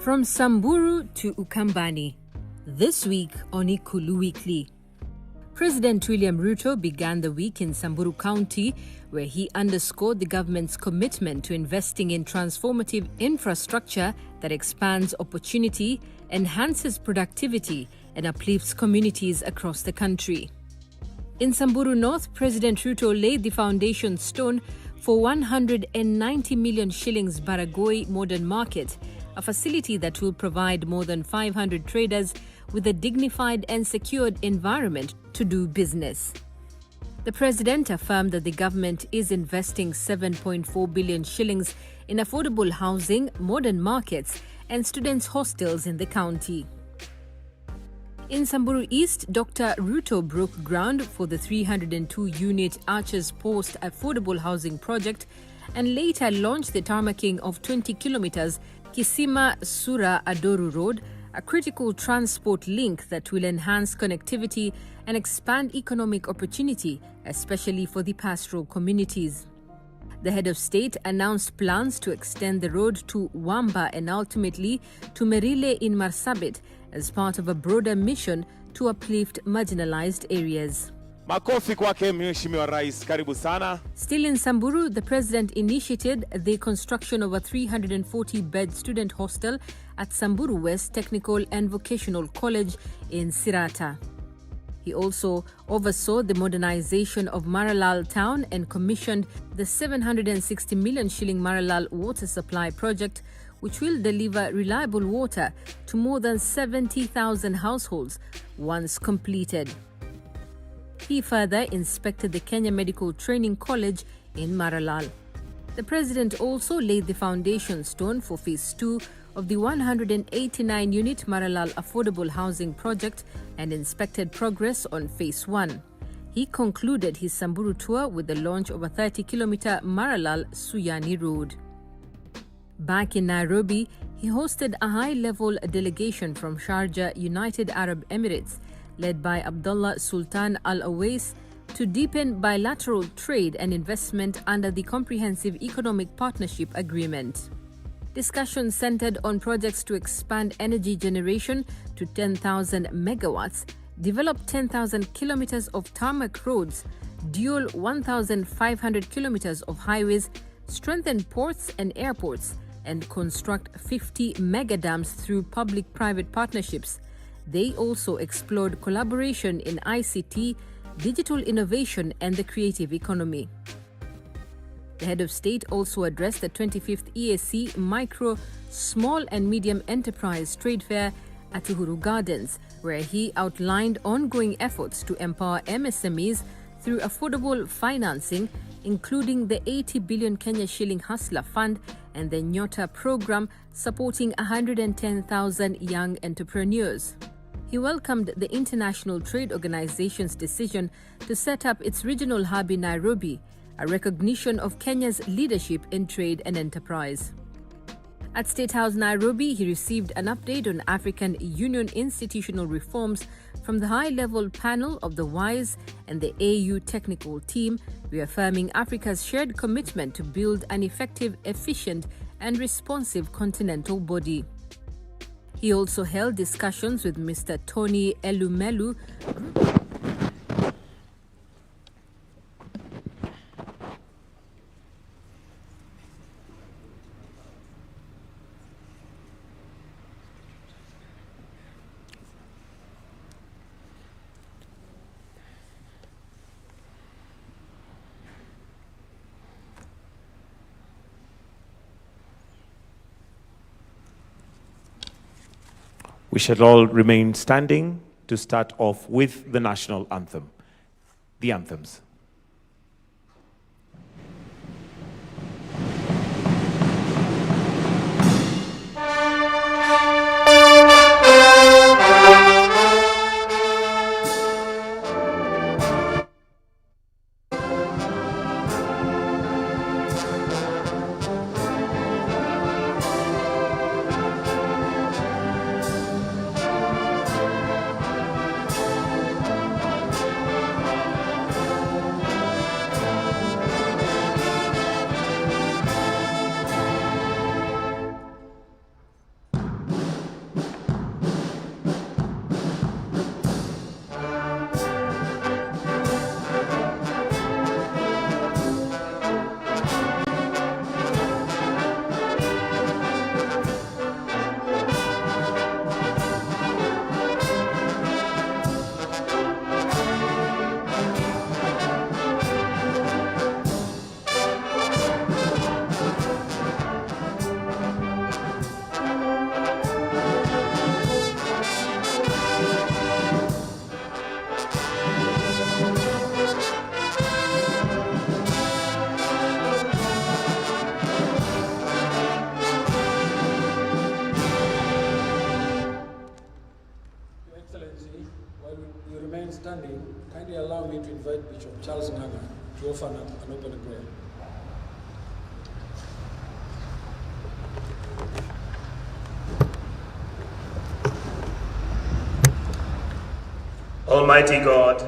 From Samburu to Ukambani, this week on Ikulu Weekly. President William Ruto began the week in Samburu County, where he underscored the government's commitment to investing in transformative infrastructure that expands opportunity, enhances productivity, and uplifts communities across the country. In Samburu North, President Ruto laid the foundation stone for 190 million shillings Baragoi Modern Market, a facility that will provide more than 500 traders with a dignified and secured environment to do business. The president affirmed that the government is investing 7.4 billion shillings in affordable housing, modern markets, and students' hostels in the county. In Samburu East, Dr. Ruto broke ground for the 302-unit Archers Post affordable housing project and later launched the tarmacking of 20 kilometers Kisima Sura Adoru Road, a critical transport link that will enhance connectivity and expand economic opportunity, especially for the pastoral communities. The head of state announced plans to extend the road to Wamba and ultimately to Merile in Marsabit as part of a broader mission to uplift marginalized areas. Makofi kwake Mheshimiwa Rais, karibu sana. Still in Samburu, the president initiated the construction of a 340-bed student hostel at Samburu West Technical and Vocational College in Sirata. He also oversaw the modernization of Maralal town and commissioned the 760 million shilling Maralal water supply project, which will deliver reliable water to more than 70,000 households once completed. He further inspected the Kenya Medical Training College in Maralal. The president also laid the foundation stone for Phase 2 of the 189-unit Maralal affordable housing project and inspected progress on Phase 1. He concluded his Samburu tour with the launch of a 30-kilometer Maralal-Suyani road. Back in Nairobi, he hosted a high-level delegation from Sharjah, United Arab Emirates, led by Abdullah Sultan Al Owais, to deepen bilateral trade and investment under the Comprehensive Economic Partnership Agreement. Discussions centered on projects to expand energy generation to 10,000 megawatts, develop 10,000 kilometers of tarmac roads, dual 1,500 kilometers of highways, strengthen ports and airports, and construct 50 megadams through public-private partnerships. They also explored collaboration in ICT, digital innovation, and the creative economy. The head of state also addressed the 25th EAC Micro, Small and Medium Enterprise Trade Fair at Uhuru Gardens, where he outlined ongoing efforts to empower MSMEs through affordable financing, including the 80 billion Kenya shilling Hustler Fund and the Nyota program supporting 110,000 young entrepreneurs. He welcomed the International Trade Organization's decision to set up its regional hub in Nairobi, a recognition of Kenya's leadership in trade and enterprise. At State House Nairobi, he received an update on African Union institutional reforms from the high-level panel of the WISE and the AU technical team, reaffirming Africa's shared commitment to build an effective, efficient, and responsive continental body. He also held discussions with Mr. Tony Elumelu, We shall all remain standing to start off with the national anthem. The anthems. to invite Bishop Charles Nganga to offer an opening prayer. Almighty God,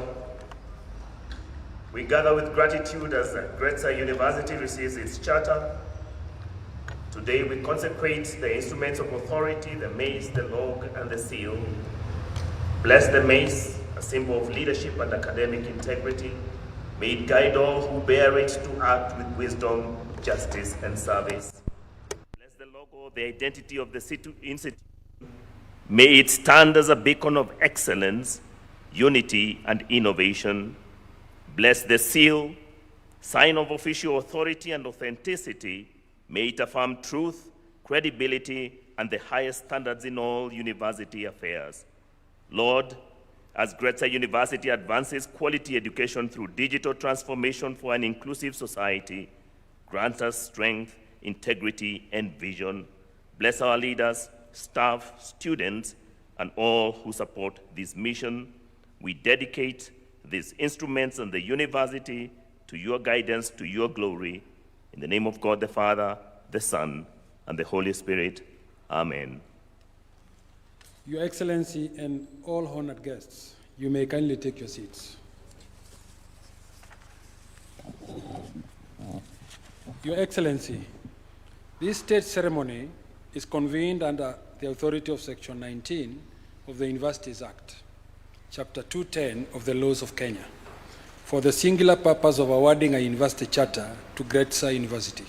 we gather with gratitude as Gretsa University receives its charter. Today we consecrate the instruments of authority, the mace, the log, and the seal. Bless the mace, a symbol of leadership and academic integrity. May it guide all who bear it to act with wisdom, justice, and service. Bless the logo, the identity of the institution. May it stand as a beacon of excellence, unity, and innovation. Bless the seal, sign of official authority and authenticity. May it affirm truth, credibility, and the highest standards in all university affairs. Lord, as Gretsa University advances quality education through digital transformation for an inclusive society, grant us strength, integrity, and vision. Bless our leaders, staff, students, and all who support this mission. We dedicate these instruments and the university to your guidance, to your glory. In the name of God the Father, the Son, and the Holy Spirit. Amen. Your Excellency and all honored guests, you may kindly take your seats. Your Excellency, this state ceremony is convened under the authority of Section 19 of the Universities Act, Chapter 210 of the Laws of Kenya, for the singular purpose of awarding a university charter to Gretsa University.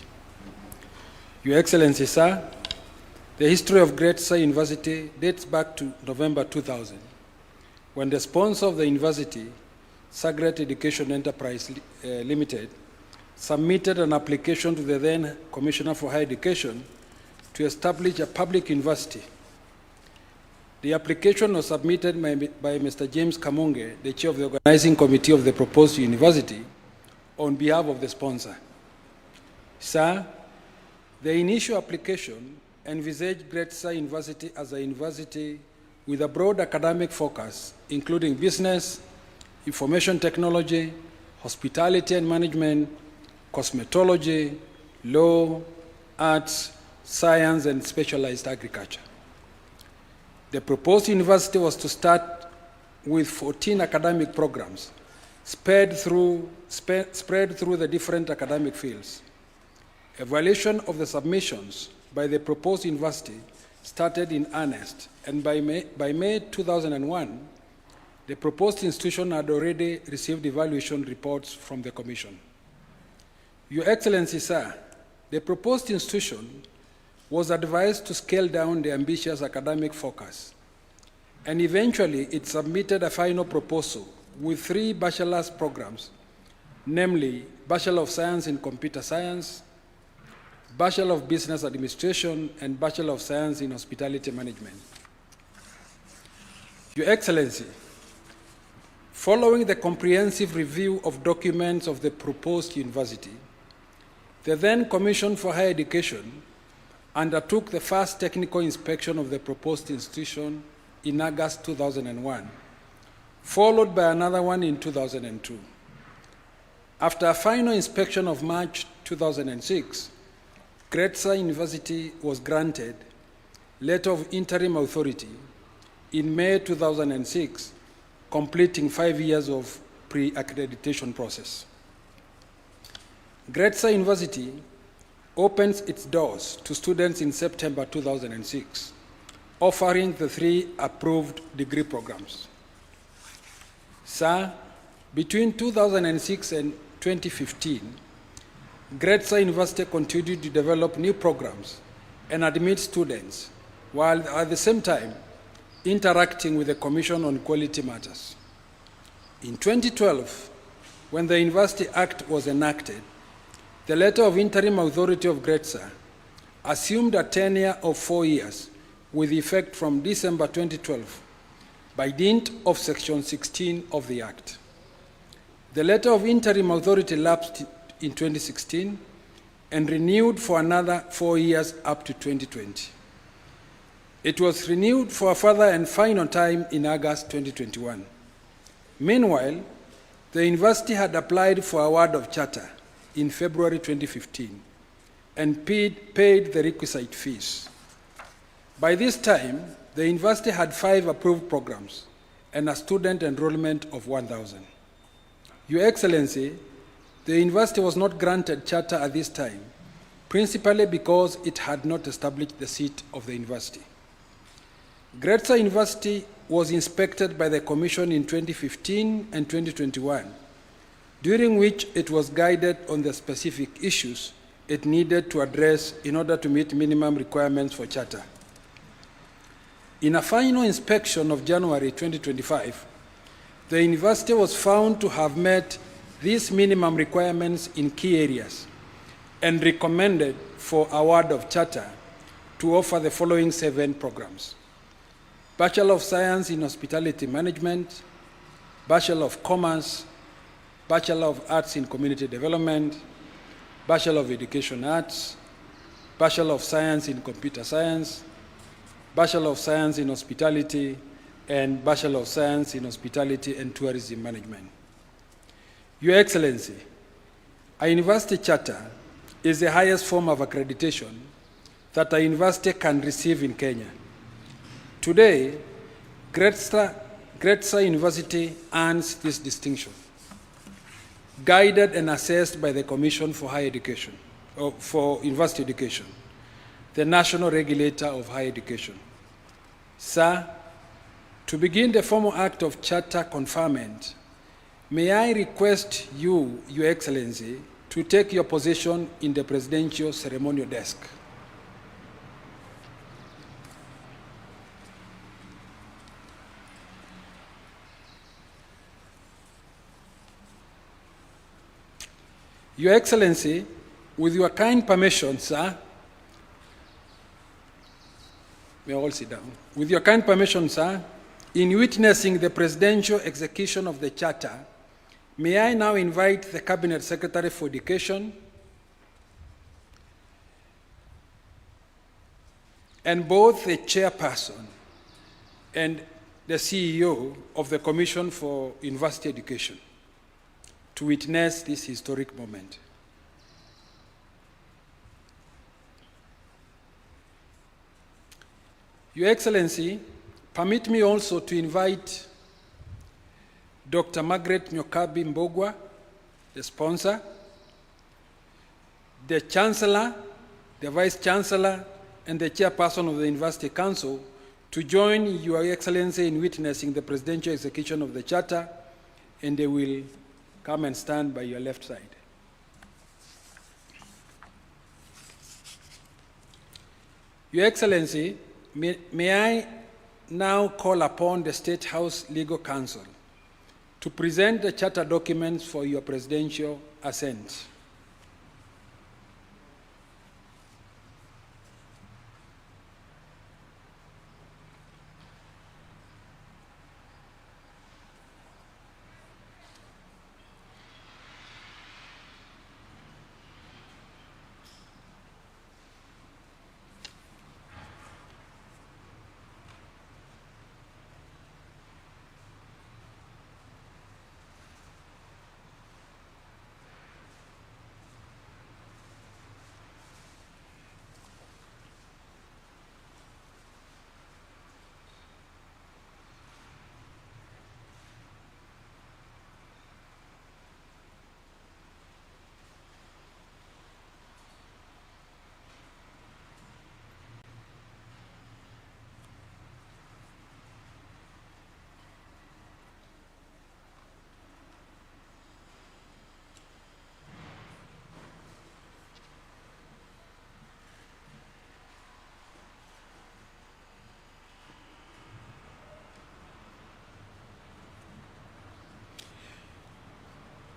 Your Excellency, sir, the history of Gretsa University dates back to November 2000, when the sponsor of the university, Sagret Education Enterprise Limited, submitted an application to the then Commissioner for Higher Education to establish a public university. The application was submitted by Mr. James Kamunge, the chair of the organizing committee of the proposed university, on behalf of the sponsor. Sir, the initial application envisaged Gretsa University as a university with a broad academic focus, including business, information technology, hospitality and management, cosmetology, law, arts, science, and specialized agriculture. The proposed university was to start with 14 academic programs spread through the different academic fields. Evaluation of the submissions by the proposed university started in earnest, and by May 2001, the proposed institution had already received evaluation reports from the Commission. Your Excellency, sir, the proposed institution was advised to scale down the ambitious academic focus, and eventually it submitted a final proposal with 3 bachelor's programs, namely Bachelor of Science in Computer Science, Bachelor of Business Administration, and Bachelor of Science in Hospitality Management. Your Excellency, following the comprehensive review of documents of the proposed university, the then Commission for Higher Education undertook the first technical inspection of the proposed institution in August 2001, followed by another one in 2002. After a final inspection of March 2006, Gretsa University was granted letter of interim authority in May 2006, completing 5 years of pre-accreditation process. Gretsa University opens its doors to students in September 2006, offering the 3 approved degree programs. Sir, between 2006 and 2015, Gretsa University continued to develop new programs and admit students, while at the same time interacting with the Commission on Quality Matters. In 2012, when the University Act was enacted, the letter of interim authority of Gretsa assumed a tenure of 4 years with effect from December 2012 by dint of Section 16 of the Act. The letter of interim authority lapsed in 2016 and renewed for another 4 years up to 2020. It was renewed for a further and final time in August 2021. Meanwhile, The university had applied for award of charter in February 2015 and paid the requisite fees. By this time, the university had 5 approved programs and a student enrollment of 1,000. Your Excellency, the university was not granted charter at this time, principally because it had not established the seat of the university. Gretsa University was inspected by the Commission in 2015 and 2021, during which it was guided on the specific issues it needed to address in order to meet minimum requirements for charter. In a final inspection of January 2025, the university was found to have met these minimum requirements in key areas and recommended for award of charter to offer the following 7 programs: Bachelor of Science in Hospitality Management, Bachelor of Commerce, Bachelor of Arts in Community Development, Bachelor of Education Arts, Bachelor of Science in Computer Science, Bachelor of Science in Hospitality, and Bachelor of Science in Hospitality and Tourism Management. Your Excellency, a university charter is the highest form of accreditation that a university can receive in Kenya. Today, Gretsa University earns this distinction, guided and assessed by the Commission for Higher Education, or for University Education, the national regulator of higher education. Sir, to begin the formal act of charter conferment, may I request you, Your Excellency, to take your position in the presidential ceremonial desk. Your Excellency, with your kind permission, sir, may all sit down. With your kind permission, sir, in witnessing the presidential execution of the charter, may I now invite the Cabinet Secretary for Education and both the chairperson and the CEO of the Commission for University Education to witness this historic moment. Your Excellency, permit me also to invite Dr. Margaret Nyokabi Mbogwa, the sponsor, the Chancellor, the Vice Chancellor, and the Chairperson of the University Council to join Your Excellency in witnessing the presidential execution of the Charter, and they will come and stand by your left side. Your Excellency, may I now call upon the State House Legal Counsel to present the charter documents for your presidential assent.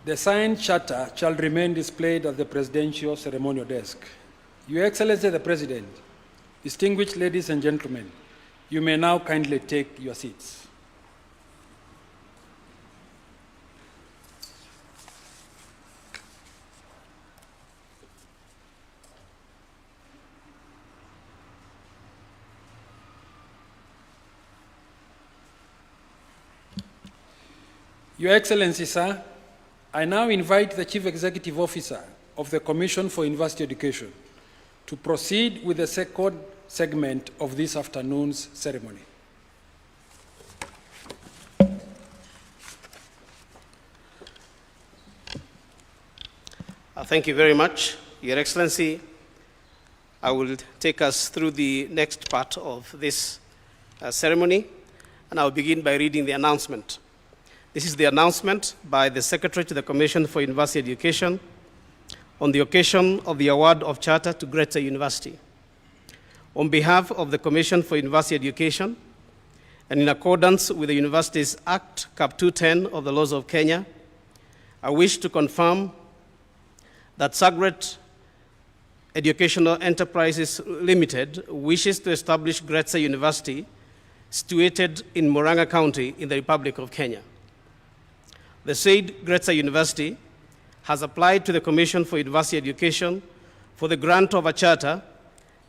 The signed charter shall remain displayed at the presidential ceremonial desk. Your Excellency the President, distinguished ladies and gentlemen, you may now kindly take your seats. Your Excellency, sir, I now invite the Chief Executive Officer of the Commission for University Education to proceed with the second segment of this afternoon's ceremony. Thank you very much, Your Excellency. I will take us through the next part of this ceremony, and I'll begin by reading the announcement. This is the announcement by the Secretary to the Commission for University Education on the occasion of the award of charter to Gretsa University. On behalf of the Commission for University Education, and in accordance with the Universities Act, Cap 210 of the laws of Kenya, I wish to confirm that Sagret Educational Enterprises Limited wishes to establish Gretsa University, situated in Murang'a County in the Republic of Kenya. The said Gretsa University has applied to the Commission for University Education for the grant of a charter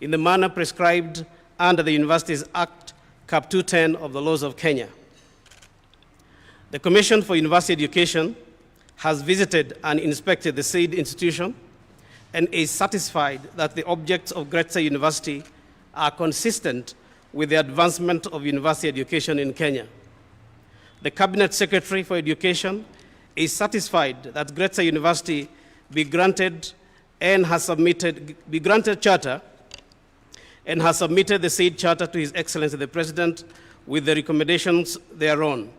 in the manner prescribed under the Universities Act, Cap 210 of the laws of Kenya. The Commission for University Education has visited and inspected the said institution and is satisfied that the objects of Gretsa University are consistent with the advancement of university education in Kenya. The Cabinet Secretary for Education is satisfied that Gretsa University be granted charter and has submitted the said charter to His Excellency the President with the recommendations thereon.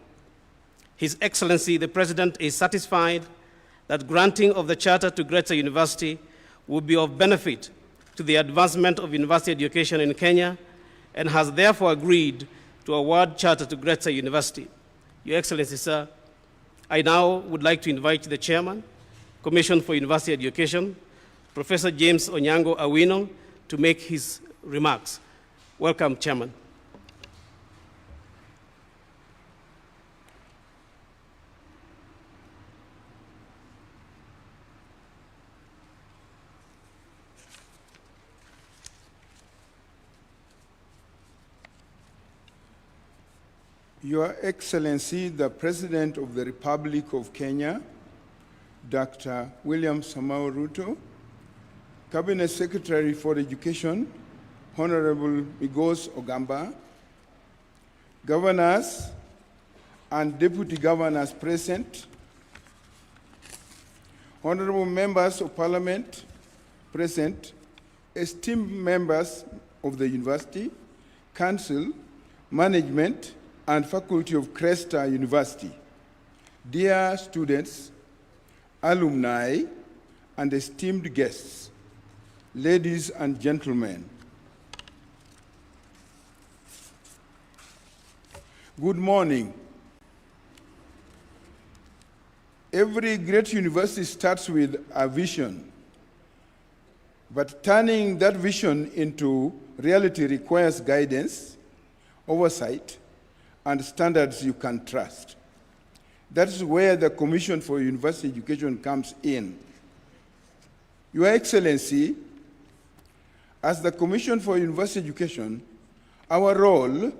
His Excellency the President is satisfied that granting of the charter to Gretsa University would be of benefit to the advancement of university education in Kenya and has therefore agreed to award charter to Gretsa University. Your Excellency, sir, I now would like to invite the Chairman, Commission for University Education, Professor James Onyango Awino, to make his remarks. Welcome, Chairman. Your Excellency, the President of the Republic of Kenya, Dr. William Samoei Ruto, Cabinet Secretary for Education, Honorable Migos Ogamba, Governors and Deputy Governors present, Honorable Members of Parliament present, esteemed members of the University, Council, Management, and Faculty of Gretsa University, dear students, alumni, and esteemed guests, ladies and gentlemen. Good morning. Every great university starts with a vision, but turning that vision into reality requires guidance, oversight, and standards you can trust. That is where the Commission for University Education comes in. Your Excellency, as the Commission for University Education, our role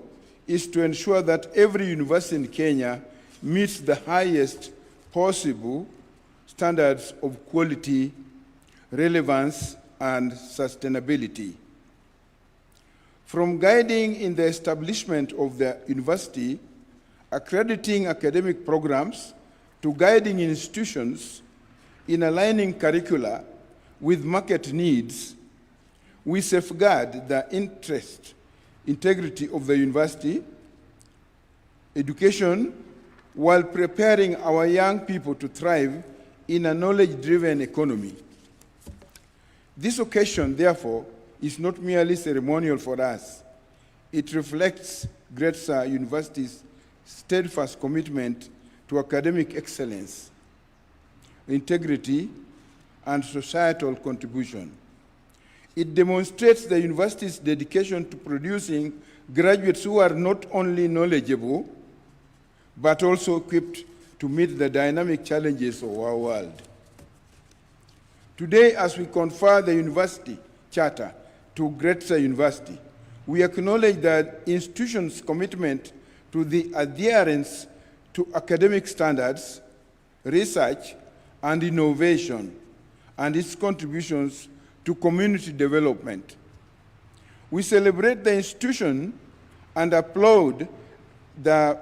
is to ensure that every university in Kenya meets the highest possible standards of quality, relevance, and sustainability. From guiding in the establishment of the university, accrediting academic programs, to guiding institutions in aligning curricula with market needs, we safeguard the integrity of the university education while preparing our young people to thrive in a knowledge-driven economy. This occasion, therefore, is not merely ceremonial for us. It reflects Gretsa University's steadfast commitment to academic excellence, integrity, and societal contribution. It demonstrates the university's dedication to producing graduates who are not only knowledgeable, but also equipped to meet the dynamic challenges of our world. Today, as we confer the university charter to Gretsa University, we acknowledge the institution's commitment to the adherence to academic standards, research, and innovation, and its contributions to community development. We celebrate the institution and applaud them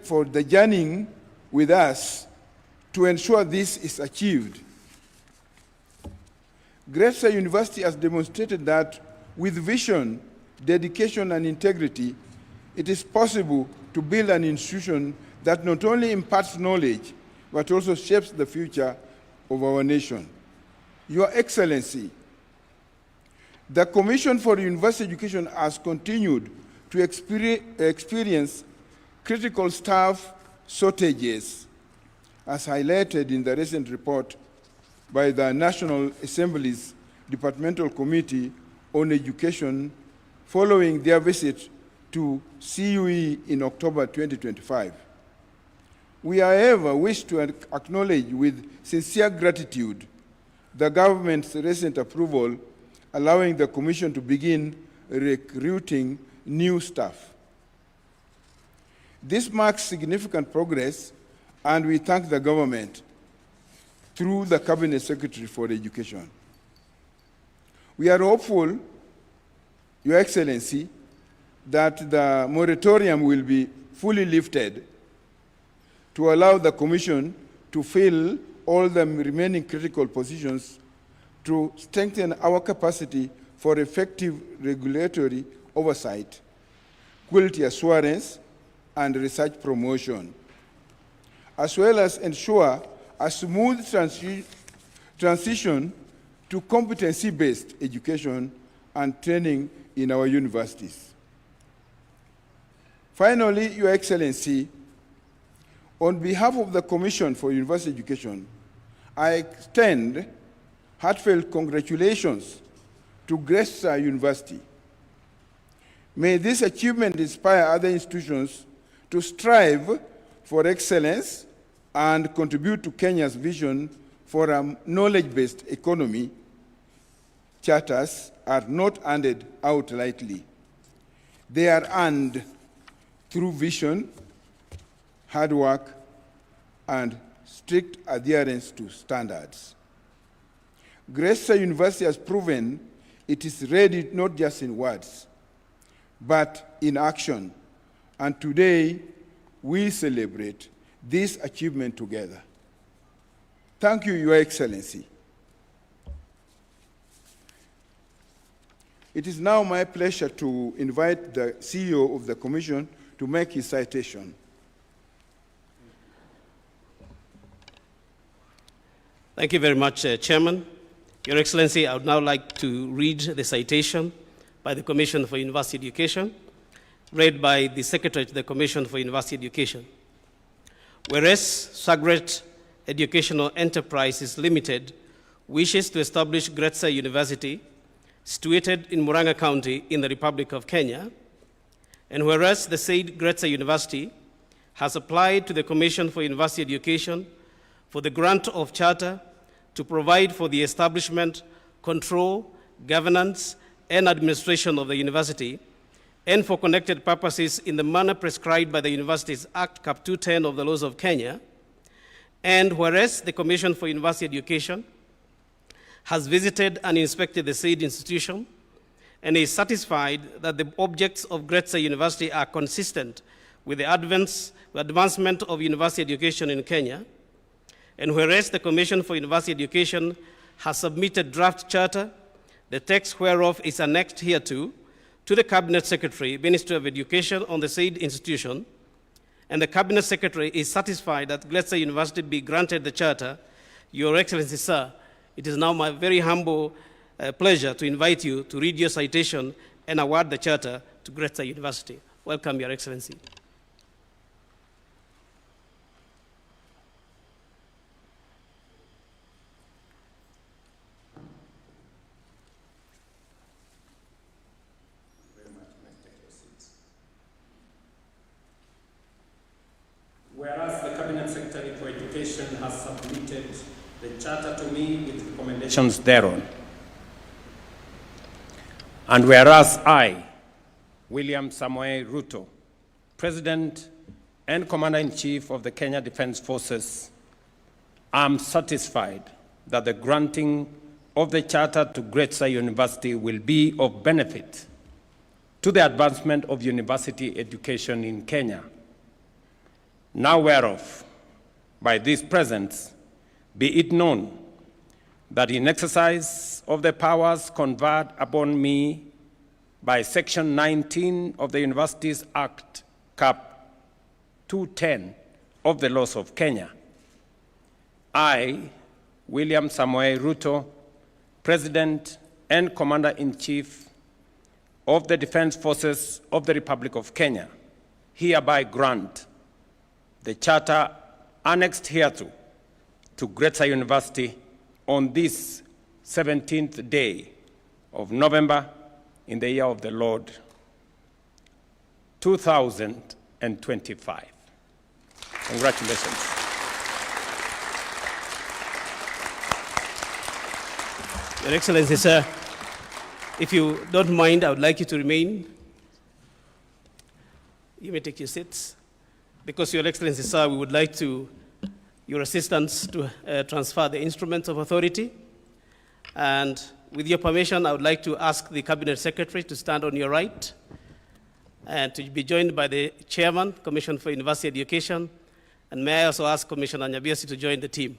for the journeying with us to ensure this is achieved. Gretsa University has demonstrated that with vision, dedication, and integrity, it is possible to build an institution that not only imparts knowledge, but also shapes the future of our nation. Your Excellency, the Commission for University Education has continued to experience critical staff shortages, as highlighted in the recent report by the National Assembly's Departmental Committee on Education following their visit to CUE in October 2025. We, however, wish to acknowledge with sincere gratitude the government's recent approval allowing the Commission to begin recruiting new staff. This marks significant progress, and we thank the government through the Cabinet Secretary for Education. We are hopeful, Your Excellency, that the moratorium will be fully lifted to allow the Commission to fill all the remaining critical positions to strengthen our capacity for effective regulatory oversight, quality assurance, and research promotion, as well as ensure a smooth transition to competency-based education and training in our universities. Finally, Your Excellency, on behalf of the Commission for University Education, I extend heartfelt congratulations to Gretsa University. May this achievement inspire other institutions to strive for excellence and contribute to Kenya's vision for a knowledge-based economy. Charters are not handed out lightly. They are earned through vision, hard work, and strict adherence to standards. Gretsa University has proven it is ready not just in words, but in action. And today, we celebrate this achievement together. Thank you, Your Excellency. It is now my pleasure to invite the CEO of the Commission to make his citation. Thank you very much, Chairman. Your Excellency, I would now like to read the citation by the Commission for University Education, read by the Secretary to the Commission for University Education. Whereas Sagret Educational Enterprises Limited wishes to establish Gretsa University, situated in Murang'a County in the Republic of Kenya, and whereas the said Gretsa University has applied to the Commission for University Education for the grant of charter to provide for the establishment, control, governance, and administration of the university, and for connected purposes in the manner prescribed by the Universities Act Cap 210 of the laws of Kenya, and whereas the Commission for University Education has visited and inspected the said institution and is satisfied that the objects of Gretsa University are consistent with the advancement of university education in Kenya, and whereas the Commission for University Education has submitted draft charter, the text whereof is annexed hereto, to the Cabinet Secretary, Ministry of Education on the said institution, and the Cabinet Secretary is satisfied that Gretsa University be granted the charter, Your Excellency, sir, it is now my very humble pleasure to invite you to read your citation and award the charter to Gretsa University. Welcome, Your Excellency. Whereas the Cabinet Secretary for Education has submitted the charter to me with recommendations thereon. And whereas I, William Samoei Ruto, President and Commander-in-Chief of the Kenya Defense Forces, I'm satisfied that the granting of the charter to Gretsa University will be of benefit to the advancement of university education in Kenya. Now whereof, by this presence, be it known that in exercise of the powers conferred upon me by Section 19 of the Universities Act, Cap 210 of the laws of Kenya, I, William Samoei Ruto, President and Commander-in-Chief of the Defense Forces of the Republic of Kenya, hereby grant the charter annexed hereto to Gretsa University on this 17th day of November in the year of the Lord 2025. Congratulations. Your Excellency, sir, if you don't mind, I would like you to remain. You may take your seats. Because, Your Excellency, sir, we would like your assistance to transfer the instruments of authority. And with your permission, I would like to ask the Cabinet Secretary to stand on your right and to be joined by the Chairman, Commission for University Education. And may I also ask Commissioner Nyabiasi to join the team.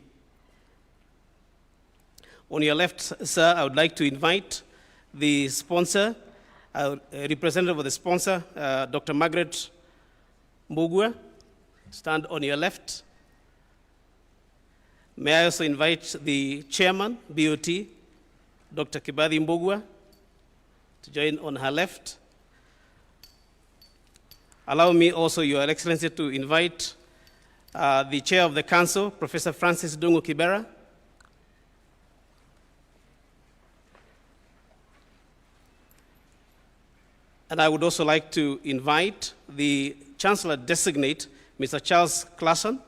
On your left, sir, I would like to invite the sponsor, representative of the sponsor, Dr. Margaret Mbugua. Stand on your left. May I also invite the chairman, BOT, Dr. Kibadi Mbugua, to join on her left. Allow me also, Your Excellency, to invite the chair of the council, Professor Francis Dungu Kibera. And I would also like to invite the Chancellor-designate, Mr. Charles Clason,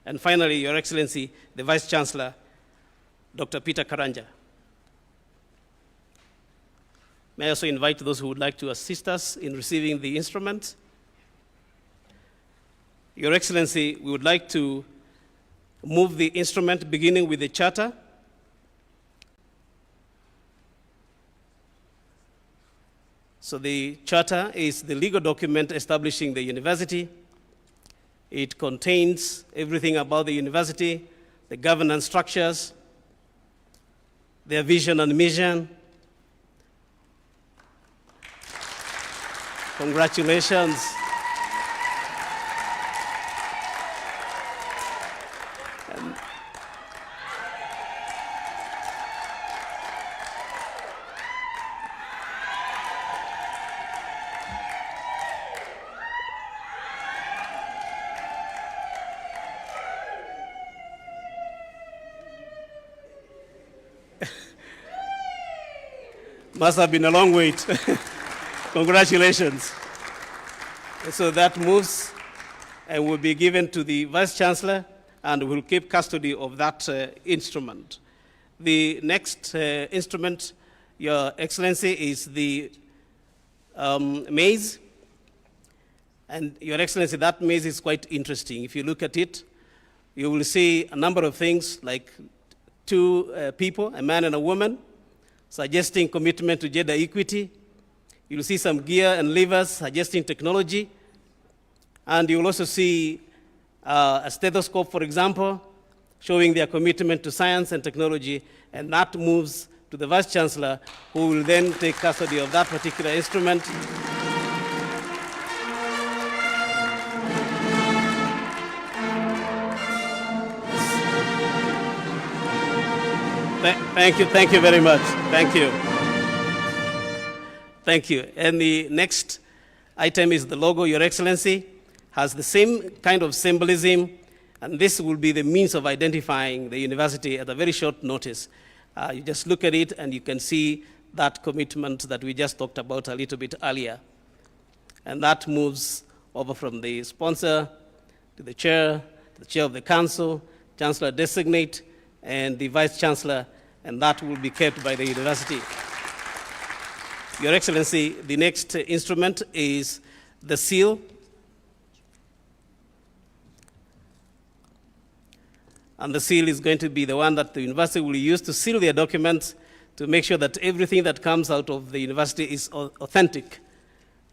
and finally, Your Excellency, the Vice-Chancellor, Dr. Peter Karanja. May I also invite those who would like to assist us in receiving the instruments. Your Excellency, we would like to move the instrument beginning with the charter. So the charter is the legal document establishing the university. It contains everything about the university, the governance structures, their vision and mission. Congratulations. Must have been a long wait. Congratulations. So that moves and will be given to the Vice Chancellor and will keep custody of that instrument. The next instrument, Your Excellency, is the maize. And Your Excellency, that maize is quite interesting. If you look at it, you will see a number of things like two people, a man and a woman, suggesting commitment to gender equity. You'll see some gear and levers suggesting technology. And you'll also see a stethoscope, for example, showing their commitment to science and technology. And that moves to the Vice Chancellor, who will then take custody of that particular instrument. Thank you very much. Thank you. Thank you. And the next item is the logo, Your Excellency, has the same kind of symbolism, and this will be the means of identifying the university at a very short notice. You just look at it and you can see that commitment that we just talked about a little bit earlier. And that moves over from the sponsor to the chair of the council, Chancellor designate, and the Vice Chancellor, and that will be kept by the university. Your Excellency, the next instrument is the seal. And the seal is going to be the one that the university will use to seal their documents to make sure that everything that comes out of the university is authentic.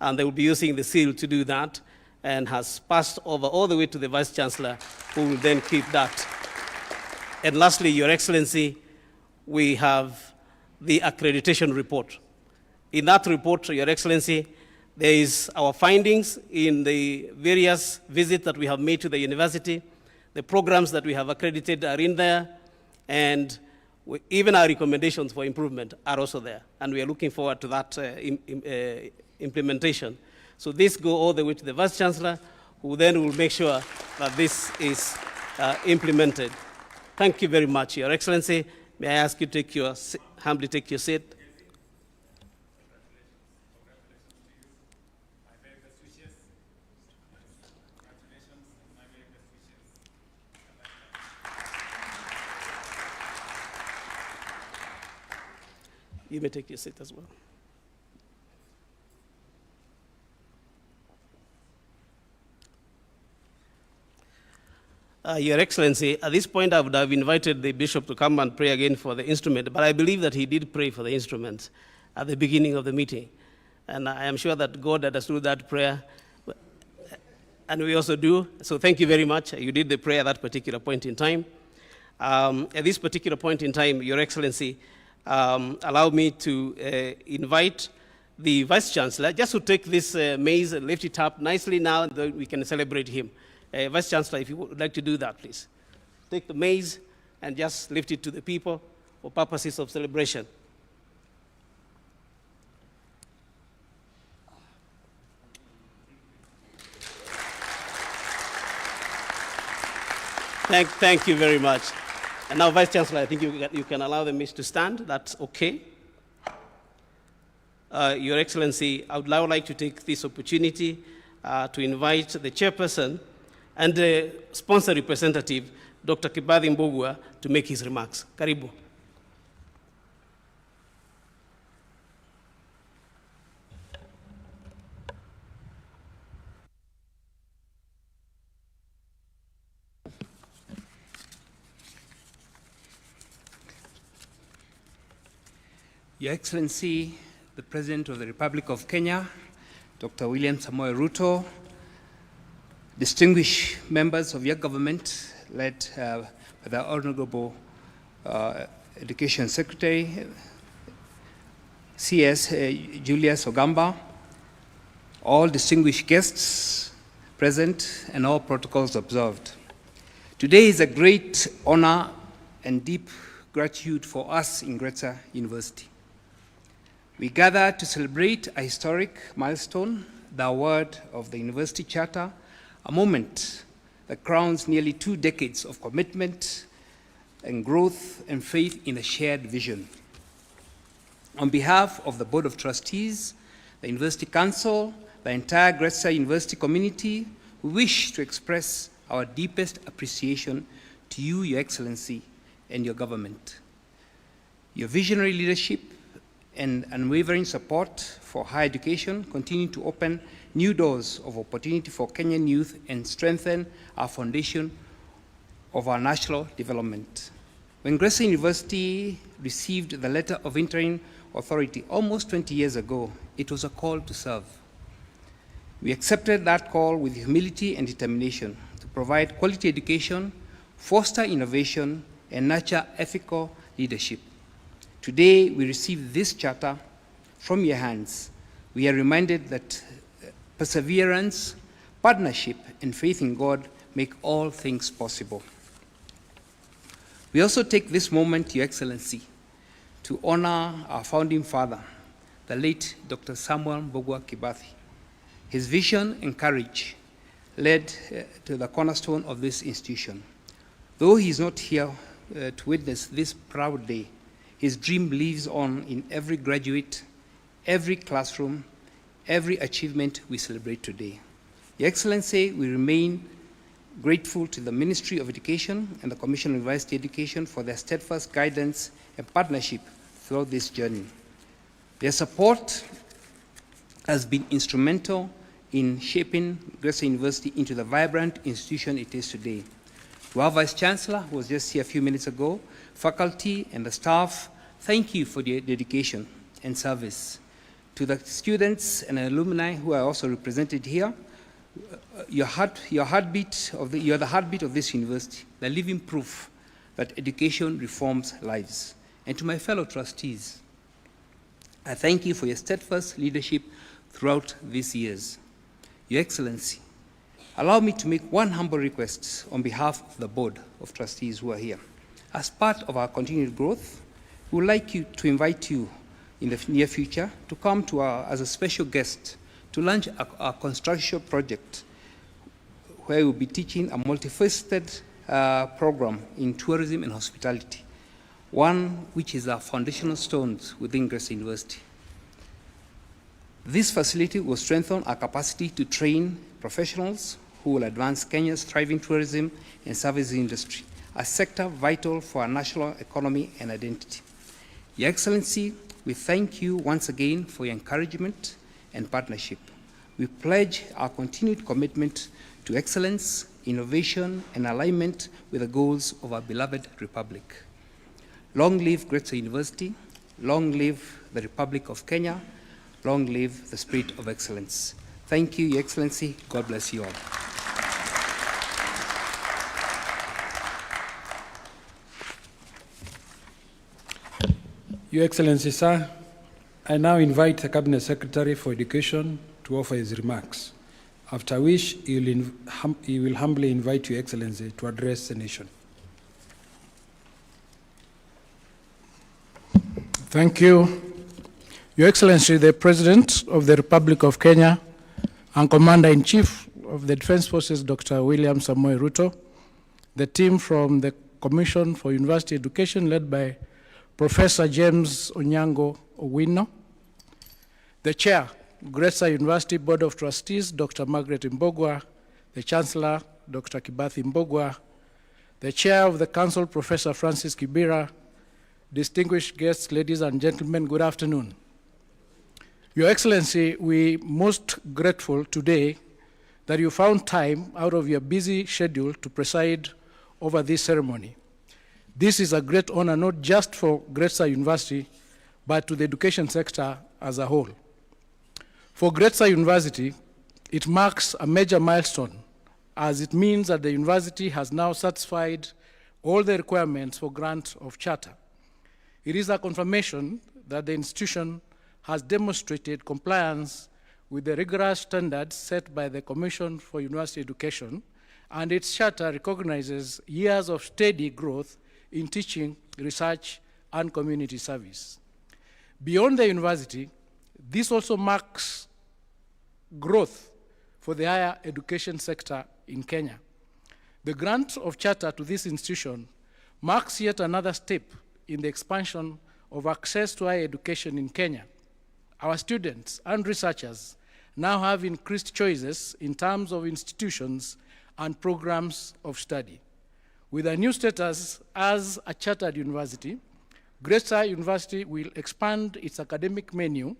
And they will be using the seal to do that, and has passed over all the way to the Vice Chancellor, who will then keep that. And lastly, Your Excellency, we have the accreditation report. In that report, Your Excellency, there is our findings in the various visits that we have made to the university. The programs that we have accredited are in there, and even our recommendations for improvement are also there. And we are looking forward to that implementation. So this go all the way to the Vice Chancellor, who then will make sure that this is implemented. Thank you very much, Your Excellency. May I ask you to humbly take your seat? You may take your seat as well. Your Excellency, at this point I would have invited the Bishop to come and pray again for the instrument, but I believe that he did pray for the instrument at the beginning of the meeting. And I am sure that God understood that prayer, and we also do. So thank you very much. You did the prayer at that particular point in time. At this particular point in time, Your Excellency, allow me to invite the Vice Chancellor just to take this maize and lift it up nicely now, and we can celebrate him. Vice Chancellor, if you would like to do that, please. Take the maize and just lift it to the people for purposes of celebration. Thank you very much. And now, Vice Chancellor, I think you can allow the maize to stand. That's okay. Your Excellency, I would now like to take this opportunity to invite the chairperson and the sponsor representative, Dr. Kibathi Mbugua, to make his remarks. Karibu. Your Excellency, the President of the Republic of Kenya, Dr. William Samoei Ruto, distinguished members of your government, led by the Honorable Education Secretary, CS Julius Ogamba, all distinguished guests present, and all protocols observed. Today is a great honor and deep gratitude for us in Gretsa University. We gather to celebrate a historic milestone, the award of the University Charter, a moment that crowns nearly 2 decades of commitment and growth and faith in a shared vision. On behalf of the Board of Trustees, the University Council, the entire Gretsa University community, we wish to express our deepest appreciation to you, Your Excellency, and your government. Your visionary leadership and unwavering support for higher education continue to open new doors of opportunity for Kenyan youth and strengthen our foundation of our national development. When Gretsa University received the letter of interim authority almost 20 years ago, it was a call to serve. We accepted that call with humility and determination to provide quality education, foster innovation, and nurture ethical leadership. Today, we receive this charter from your hands. We are reminded that perseverance, partnership, and faith in God make all things possible. We also take this moment, Your Excellency, to honor our founding father, the late Dr. Samuel Mbugua Kibathi. His vision and courage led to the cornerstone of this institution. Though he is not here to witness this proud day, his dream lives on in every graduate, every classroom, every achievement we celebrate today. Your Excellency, we remain grateful to the Ministry of Education and the Commission on University Education for their steadfast guidance and partnership throughout this journey. Their support has been instrumental in shaping Gretsa University into the vibrant institution it is today. To our Vice Chancellor, who was just here a few minutes ago, faculty and the staff, thank you for your dedication and service. To the students and alumni who are also represented here, you're the heartbeat of this university, the living proof that education reforms lives. And to my fellow trustees, I thank you for your steadfast leadership throughout these years. Your Excellency, allow me to make one humble request on behalf of the Board of Trustees who are here. As part of our continued growth, we would like to invite you in the near future to come to as a special guest to launch a construction project where we'll be teaching a multifaceted program in tourism and hospitality, one which is our foundational stones within Gretsa University. This facility will strengthen our capacity to train professionals who will advance Kenya's thriving tourism and services industry, a sector vital for our national economy and identity. Your Excellency, we thank you once again for your encouragement and partnership. We pledge our continued commitment to excellence, innovation, and alignment with the goals of our beloved Republic. Long live Gretsa University, long live the Republic of Kenya, long live the spirit of excellence. Thank you, Your Excellency. God bless you all. Your Excellency, sir, I now invite the Cabinet Secretary for Education to offer his remarks, after which he will humbly invite Your Excellency to address the nation. Thank you. Your Excellency, the President of the Republic of Kenya and Commander-in-Chief of the Defense Forces, Dr. William Samoei Ruto, the team from the Commission for University Education led by Professor James Onyango Owino, the Chair, Gretsa University Board of Trustees, Dr. Margaret Mbogwa, the Chancellor, Dr. Kibathi Mbogwa, the Chair of the Council, Professor Francis Kibira, distinguished guests, ladies and gentlemen, good afternoon. Your Excellency, we're most grateful today that you found time out of your busy schedule to preside over this ceremony. This is a great honor not just for Gretsa University, but to the education sector as a whole. For Gretsa University, it marks a major milestone, as it means that the university has now satisfied all the requirements for grant of charter. It is a confirmation that the institution has demonstrated compliance with the rigorous standards set by the Commission for University Education, and its charter recognizes years of steady growth in teaching, research, and community service. Beyond the university, this also marks growth for the higher education sector in Kenya. The grant of charter to this institution marks yet another step in the expansion of access to higher education in Kenya. Our students and researchers now have increased choices in terms of institutions and programs of study. With a new status as a chartered university, Gretsa University will expand its academic menu,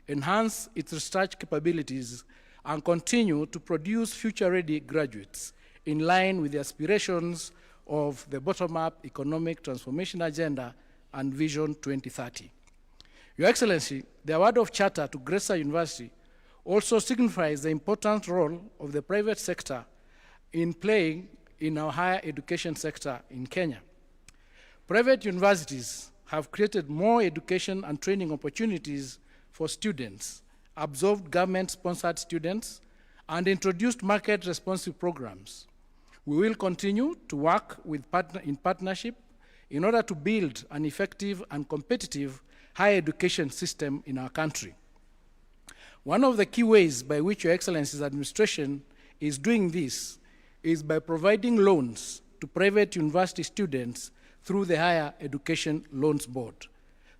enhance its research capabilities, and continue to produce future-ready graduates in line with the aspirations of the bottom-up economic transformation agenda and Vision 2030. Your Excellency, the award of charter to Gretsa University also signifies the important role of the private sector in playing in our higher education sector in Kenya. Private universities have created more education and training opportunities for students, absorbed government-sponsored students, and introduced market-responsive programs. We will continue to work in partnership in order to build an effective and competitive higher education system in our country. One of the key ways by which Your Excellency's administration is doing this is by providing loans to private university students through the Higher Education Loans Board.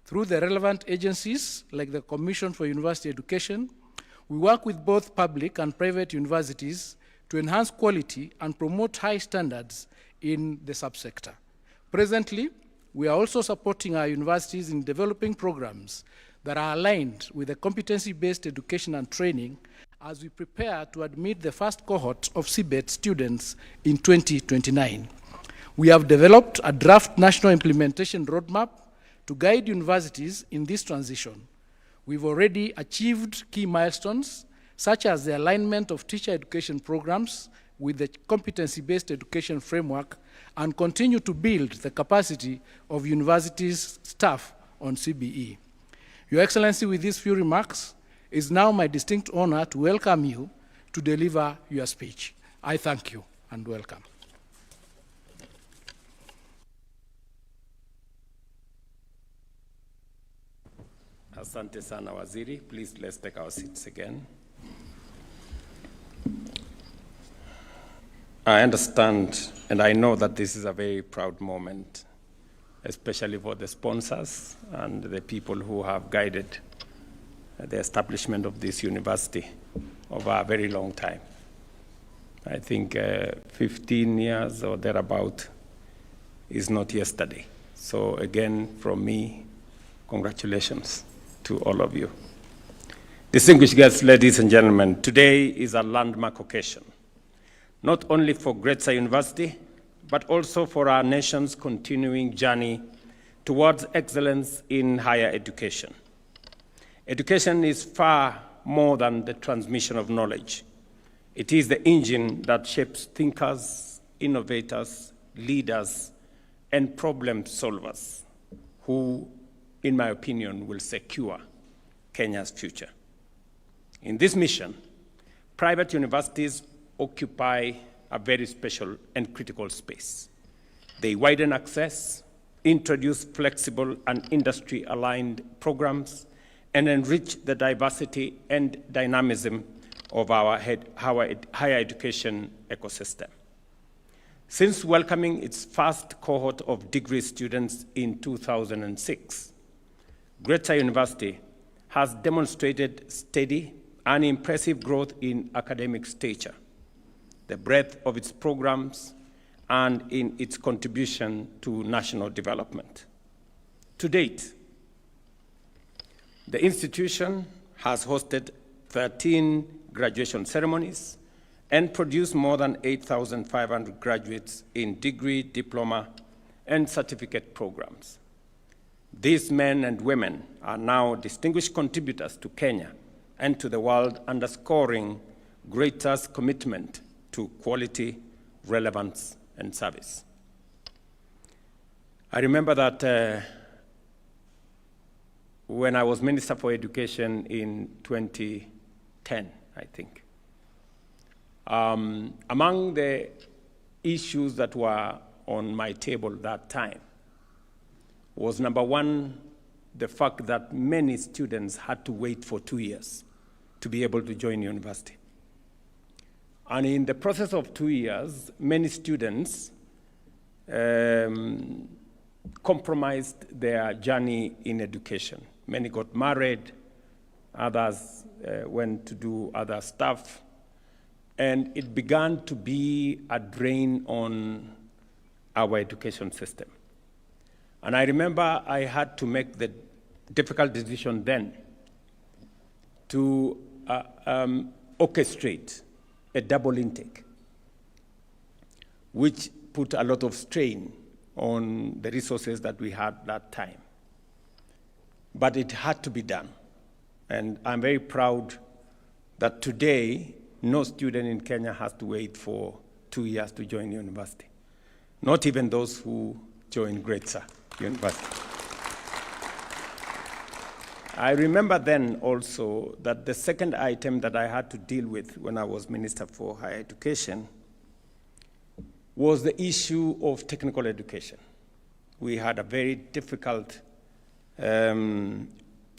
Through the relevant agencies like the Commission for University Education, we work with both public and private universities to enhance quality and promote high standards in the subsector. Presently, we are also supporting our universities in developing programs that are aligned with the competency-based education and training as we prepare to admit the first cohort of CBET students in 2029. We have developed a draft national implementation roadmap to guide universities in this transition. We've already achieved key milestones, such as the alignment of teacher education programs with the competency-based education framework, and continue to build the capacity of universities' staff on CBE. Your Excellency, with these few remarks, it is now my distinct honor to welcome you to deliver your speech. I thank you and welcome. Asante sana Waziri. Please, let's take our seats again. I understand and I know that this is a very proud moment, especially for the sponsors and the people who have guided the establishment of this university over a very long time. I think 15 years or thereabout is not yesterday. So again, from me, congratulations to all of you. Distinguished guests, ladies and gentlemen, today is a landmark occasion, not only for Gretsa University, but also for our nation's continuing journey towards excellence in higher education. Education is far more than the transmission of knowledge. It is the engine that shapes thinkers, innovators, leaders, and problem solvers who, in my opinion, will secure Kenya's future. In this mission, private universities occupy a very special and critical space. They widen access, introduce flexible and industry-aligned programs, and enrich the diversity and dynamism of our higher education ecosystem. Since welcoming its first cohort of degree students in 2006, Gretsa University has demonstrated steady and impressive growth in academic stature, the breadth of its programs, and in its contribution to national development. To date, the institution has hosted 13 graduation ceremonies and produced more than 8,500 graduates in degree, diploma, and certificate programs. These men and women are now distinguished contributors to Kenya and to the world, underscoring Gretsa's commitment to quality, relevance, and service. I remember that when I was Minister for Education in 2010, I think, among the issues that were on my table that time was, number one, the fact that many students had to wait for 2 years to be able to join university. And in the process of 2 years, many students compromised their journey in education. Many got married, others went to do other stuff, and it began to be a drain on our education system. And I remember I had to make the difficult decision then to orchestrate a double intake, which put a lot of strain on the resources that we had that time. But it had to be done. And I'm very proud that today, no student in Kenya has to wait for 2 years to join university. Not even those who join Gretsa University. I remember then also that the second item that I had to deal with when I was Minister for Higher Education was the issue of technical education. We had a very difficult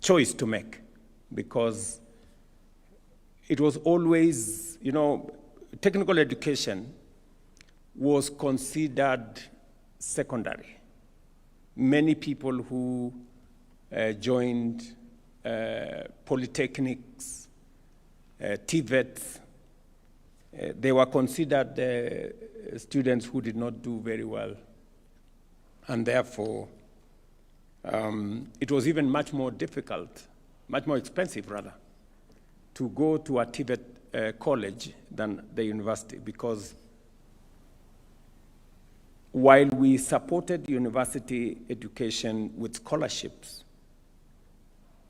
choice to make because it was always, technical education was considered secondary. Many people who joined polytechnics, TVETs, they were considered students who did not do very well. And therefore, it was even much more difficult, much more expensive rather, to go to a TVET college than the university, because while we supported university education with scholarships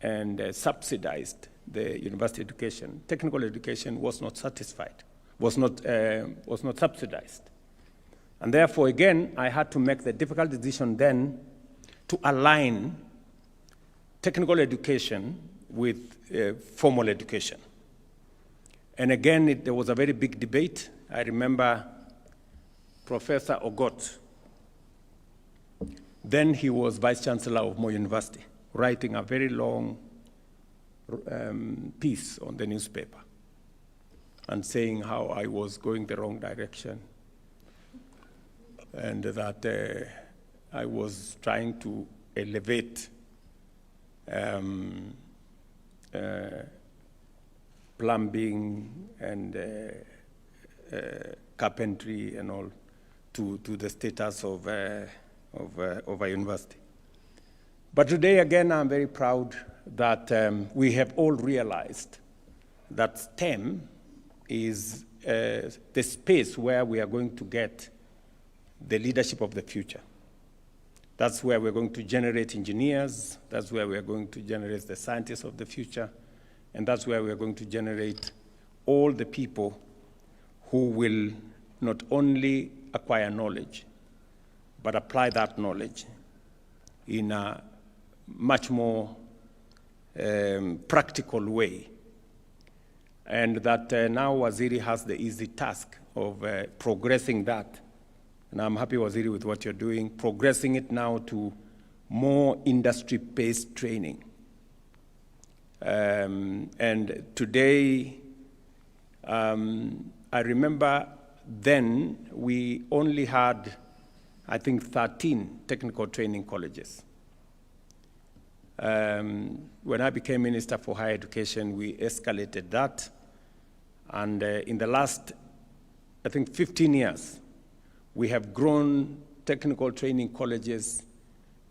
and subsidized the university education, technical education was not satisfied, was not subsidized. And therefore, again, I had to make the difficult decision then to align technical education with formal education. And again, there was a very big debate. I remember Professor Ogot, then he was Vice Chancellor of Moi University, writing a very long piece on the newspaper and saying how I was going the wrong direction and that I was trying to elevate plumbing and carpentry and all to the status of a university. But today, again, I'm very proud that we have all realized that STEM is the space where we are going to get the leadership of the future. That's where we're going to generate engineers, that's where we're going to generate the scientists of the future, and that's where we're going to generate all the people who will not only acquire knowledge, but apply that knowledge in a much more practical way. And that now Waziri has the easy task of progressing that. And I'm happy, Waziri, with what you're doing, progressing it now to more industry-based training. And today, I remember then we only had, I think, 13 technical training colleges. When I became Minister for Higher Education, we escalated that. And in the last, I think, 15 years, we have grown technical training colleges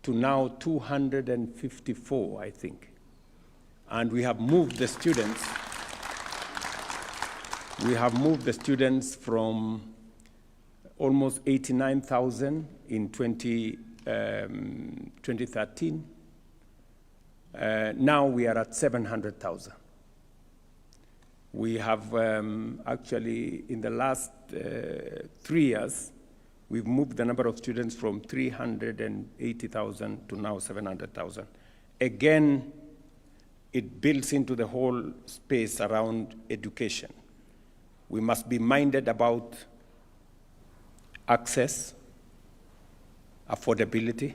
to now 254, I think. And we have moved the students. We have moved the students from almost 89,000 in 2013. Now we are at 700,000. We have actually, in the last 3 years, we've moved the number of students from 380,000 to now 700,000. Again, it builds into the whole space around education. We must be minded about access, affordability,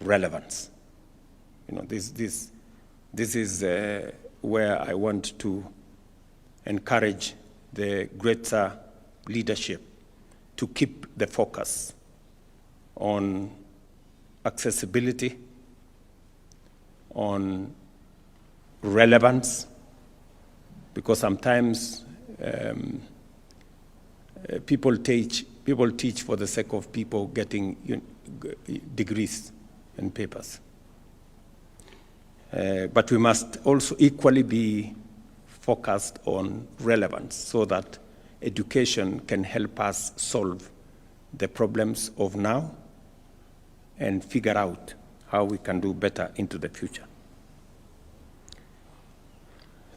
relevance. You know, this is where I want to encourage the Gretsa leadership to keep the focus on accessibility, on relevance, because sometimes people teach for the sake of people getting degrees and papers. But we must also equally be focused on relevance so that education can help us solve the problems of now and figure out how we can do better into the future.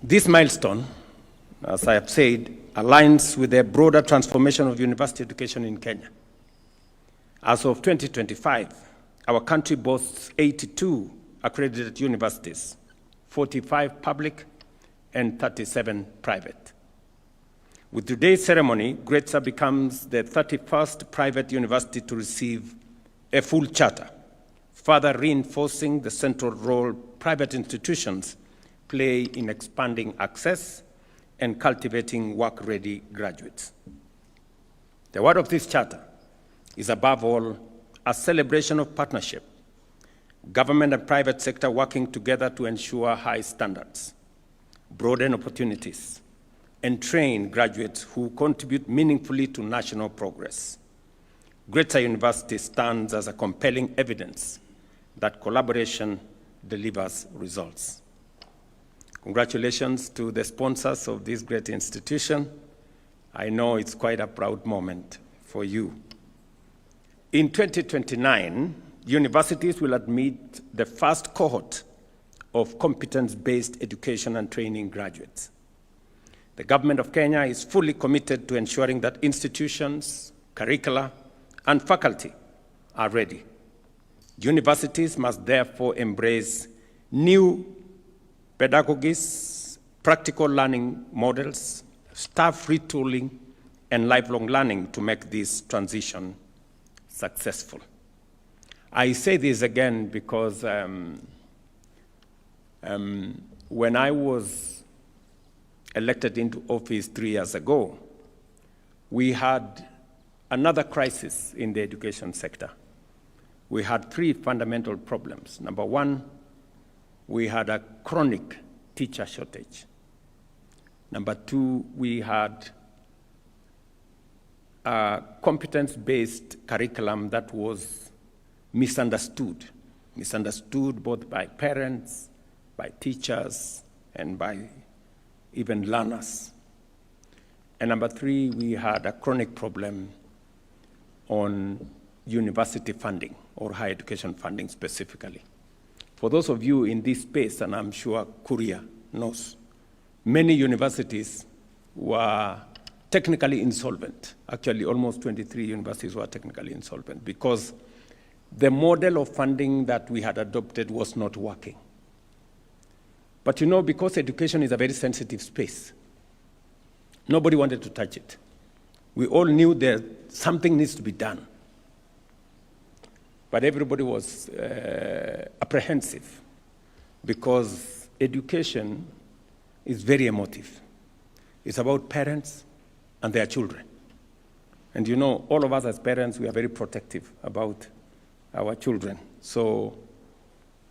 This milestone, as I have said, aligns with the broader transformation of university education in Kenya. As of 2025, our country boasts 82 accredited universities, 45 public and 37 private. With today's ceremony, Gretsa becomes the 31st private university to receive a full charter, further reinforcing the central role private institutions play in expanding access and cultivating work-ready graduates. The word of this charter is above all a celebration of partnership, government and private sector working together to ensure high standards, broaden opportunities, and train graduates who contribute meaningfully to national progress. Gretsa University stands as a compelling evidence that collaboration delivers results. Congratulations to the sponsors of this great institution. I know it's quite a proud moment for you In 2029, universities will admit the first cohort of competence-based education and training graduates. The government of Kenya is fully committed to ensuring that institutions, curricula, and faculty are ready. Universities must therefore embrace new pedagogies, practical learning models, staff retooling, and lifelong learning to make this transition successful. I say this again because when I was elected into office 3 years ago, we had another crisis in the education sector. We had 3 fundamental problems. Number 1, we had a chronic teacher shortage. Number 2, we had a competence-based curriculum that was misunderstood both by parents, by teachers, and by even learners. And number 3, we had a chronic problem on university funding, or higher education funding specifically. For those of you in this space, and I'm sure Kuria knows, many universities were technically insolvent. Actually, almost 23 universities were technically insolvent because the model of funding that we had adopted was not working. But you know, because education is a very sensitive space, nobody wanted to touch it. We all knew that something needs to be done. But everybody was apprehensive because education is very emotive. It's about parents and their children. And you know, all of us as parents, we are very protective about our children. So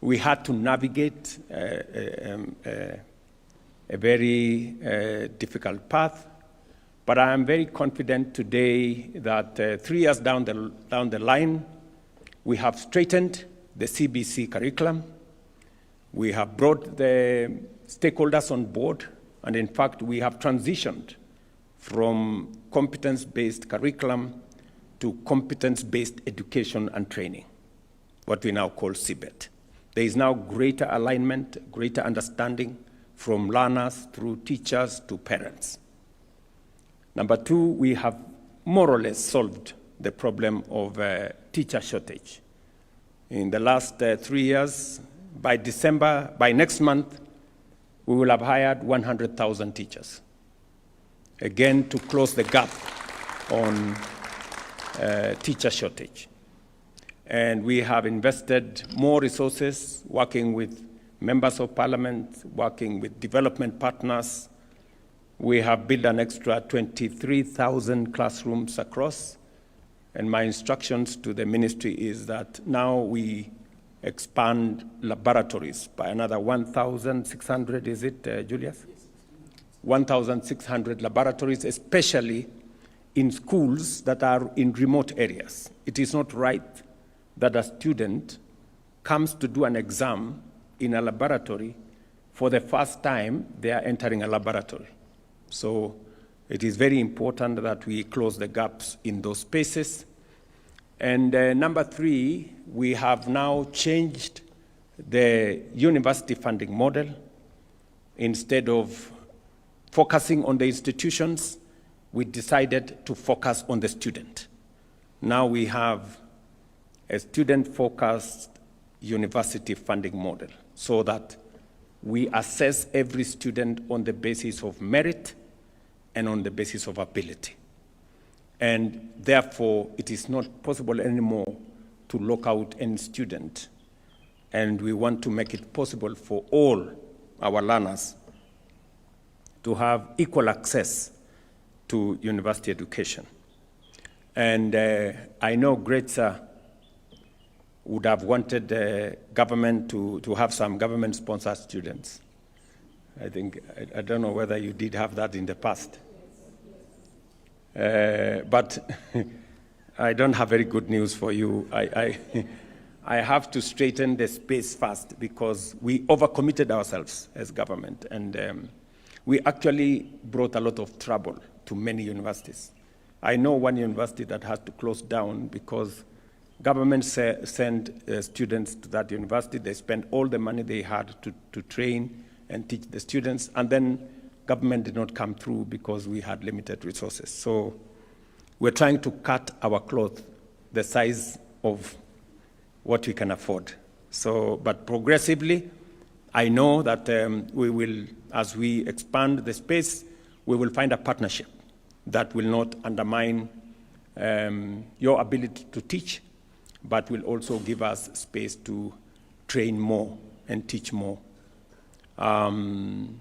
we had to navigate a very difficult path. But I am very confident today that 3 years down the line, we have straightened the CBC curriculum. We have brought the stakeholders on board. And in fact, we have transitioned from competence-based curriculum to competence-based education and training, what we now call CBET. There is now greater alignment, greater understanding from learners through teachers to parents. Number 2, we have more or less solved the problem of teacher shortage. In the last 3 years, by next month, we will have hired 100,000 teachers, again, to close the gap on teacher shortage. And we have invested more resources, working with members of parliament, working with development partners. We have built an extra 23,000 classrooms across. And my instructions to the ministry is that now we expand laboratories by another 1,600, is it, Julius? 1,600 laboratories, especially in schools that are in remote areas. It is not right that a student comes to do an exam in a laboratory for the first time they are entering a laboratory. So it is very important that we close the gaps in those spaces. And number 3, we have now changed the university funding model. Instead of focusing on the institutions, we decided to focus on the student. Now we have a student-focused university funding model so that we assess every student on the basis of merit and on the basis of ability. And therefore, it is not possible anymore to lock out any student. And we want to make it possible for all our learners to have equal access to university education. And I know Gretsa would have wanted the government to have some government-sponsored students. I don't know whether you did have that in the past. But I don't have very good news for you. I have to straighten the space first because we overcommitted ourselves as government. And we actually brought a lot of trouble to many universities. I know one university that had to close down because Government sent students to that university. They spent all the money they had to train and teach the students, and then government did not come through because we had limited resources. So we're trying to cut our cloth the size of what we can afford. So, but progressively, I know that we will, as we expand the space, we will find a partnership that will not undermine your ability to teach, but will also give us space to train more and teach more. I'm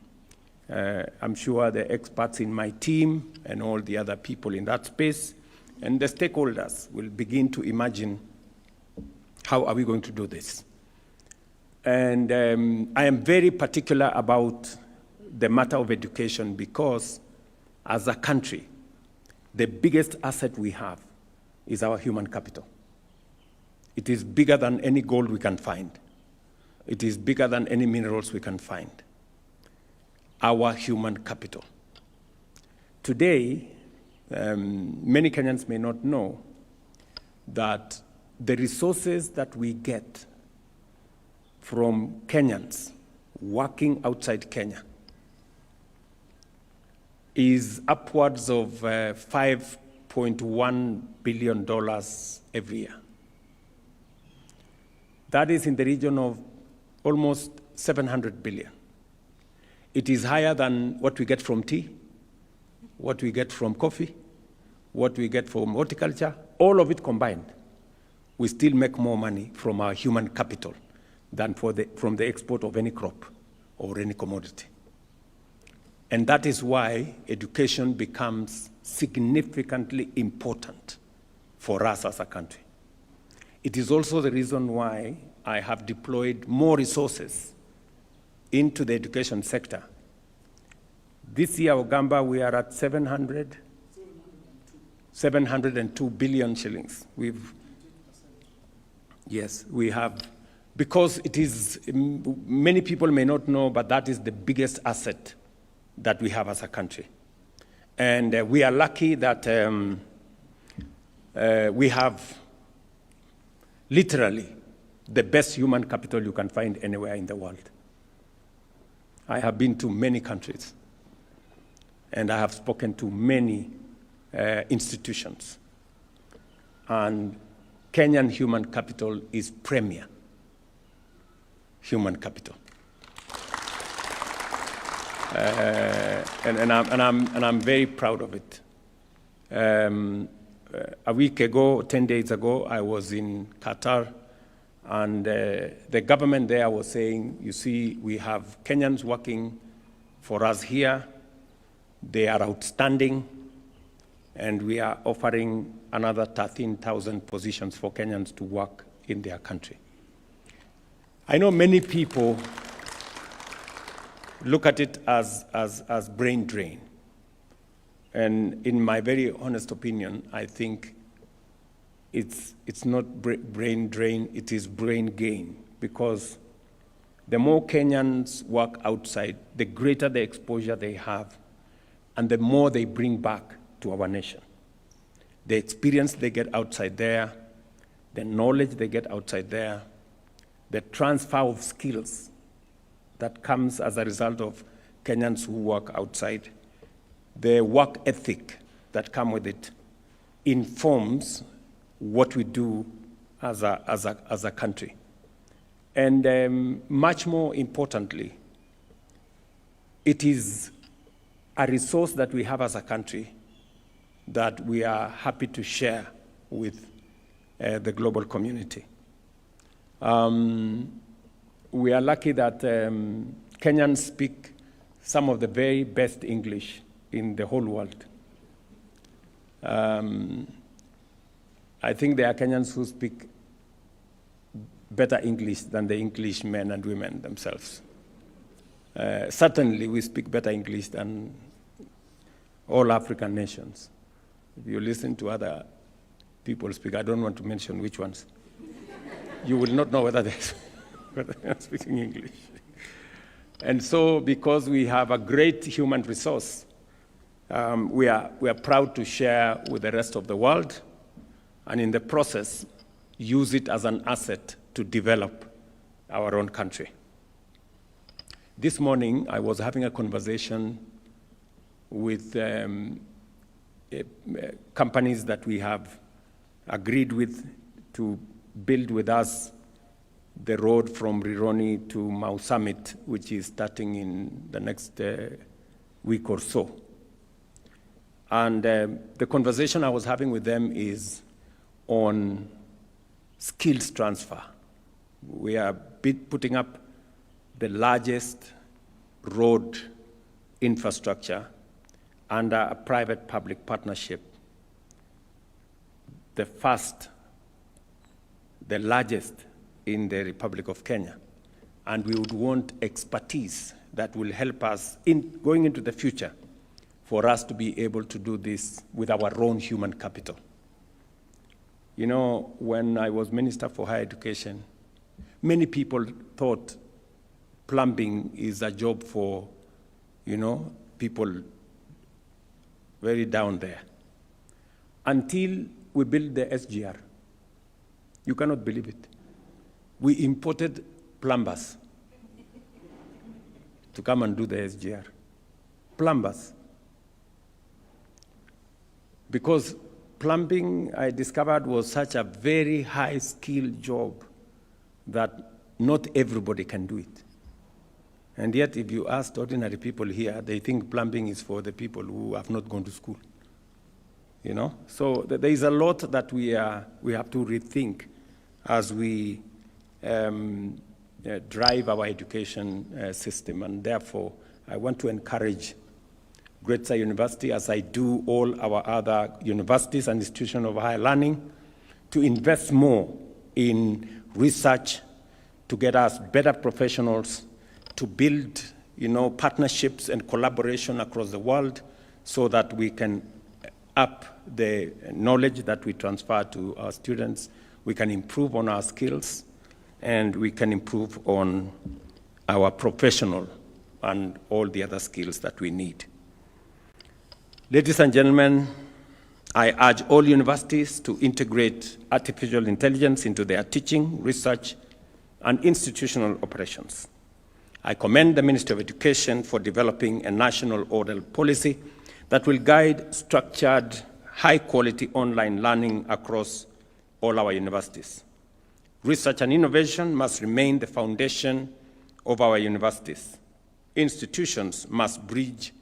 sure the experts in my team and all the other people in that space and the stakeholders will begin to imagine how are we going to do this. And I am very particular about the matter of education because as a country, the biggest asset we have is our human capital. It is bigger than any gold we can find. It is bigger than any minerals we can find. Our human capital. Today, many Kenyans may not know that the resources that we get from Kenyans working outside Kenya is upwards of $5.1 billion every year. That is in the region of almost 700 billion. It is higher than what we get from tea, what we get from coffee, what we get from horticulture, all of it combined. We still make more money from our human capital than from the export of any crop or any commodity. And that is why education becomes significantly important for us as a country. It is also the reason why I have deployed more resources into the education sector. This year, Ogamba, we are at 702 billion shillings. Yes, we have, because it is, many people may not know, but that is the biggest asset that we have as a country. And we are lucky that we have literally the best human capital you can find anywhere in the world. I have been to many countries, and I have spoken to many institutions. And Kenyan human capital is premier human capital. And I'm very proud of it. A week ago, 10 days ago, I was in Qatar, and the government there was saying, you see, we have Kenyans working for us here. They are outstanding, and we are offering another 13,000 positions for Kenyans to work in their country. I know many people look at it as brain drain. And in my very honest opinion, I think it's not brain drain, it is brain gain. Because the more Kenyans work outside, the greater the exposure they have, and the more they bring back to our nation. The experience they get outside there, the knowledge they get outside there, the transfer of skills that comes as a result of Kenyans who work outside, the work ethic that comes with it informs what we do as a country. And much more importantly, it is a resource that we have as a country that we are happy to share with the global community. We are lucky that Kenyans speak some of the very best English in the whole world. I think there are Kenyans who speak better English than the English men and women themselves. Certainly, we speak better English than all African nations. If you listen to other people speak, I don't want to mention which ones, you will not know whether they are speaking English. And so, because we have a great human resource, we are proud to share with the rest of the world, and in the process, use it as an asset to develop our own country. This morning, I was having a conversation with companies that we have agreed with to build with us the road from Rironi to Mau Summit, which is starting in the next week or so. And the conversation I was having with them is on skills transfer. We are putting up the largest road infrastructure under a private-public partnership, the largest in the Republic of Kenya. And we would want expertise that will help us in going into the future for us to be able to do this with our own human capital. You know, when I was Minister for Higher Education, many people thought plumbing is a job for, you know, people very down there. Until we built the SGR. You cannot believe it. We imported plumbers to come and do the SGR. Plumbers. Because plumbing, I discovered, was such a very high-skilled job that not everybody can do it. And yet, if you ask ordinary people here, they think plumbing is for the people who have not gone to school. You know? So there is a lot that we have to rethink as we drive our education system. And therefore, I want to encourage Gretsa University, as I do all our other universities and institutions of higher learning, to invest more in research to get us better professionals, to build, you know, partnerships and collaboration across the world so that we can up the knowledge that we transfer to our students, we can improve on our skills, and we can improve on our professional and all the other skills that we need. Ladies and gentlemen, I urge all universities to integrate artificial intelligence into their teaching, research, and institutional operations. I commend the Ministry of Education for developing a national oral policy that will guide structured, high-quality online learning across all our universities. Research and innovation must remain the foundation of our universities. Institutions must bridge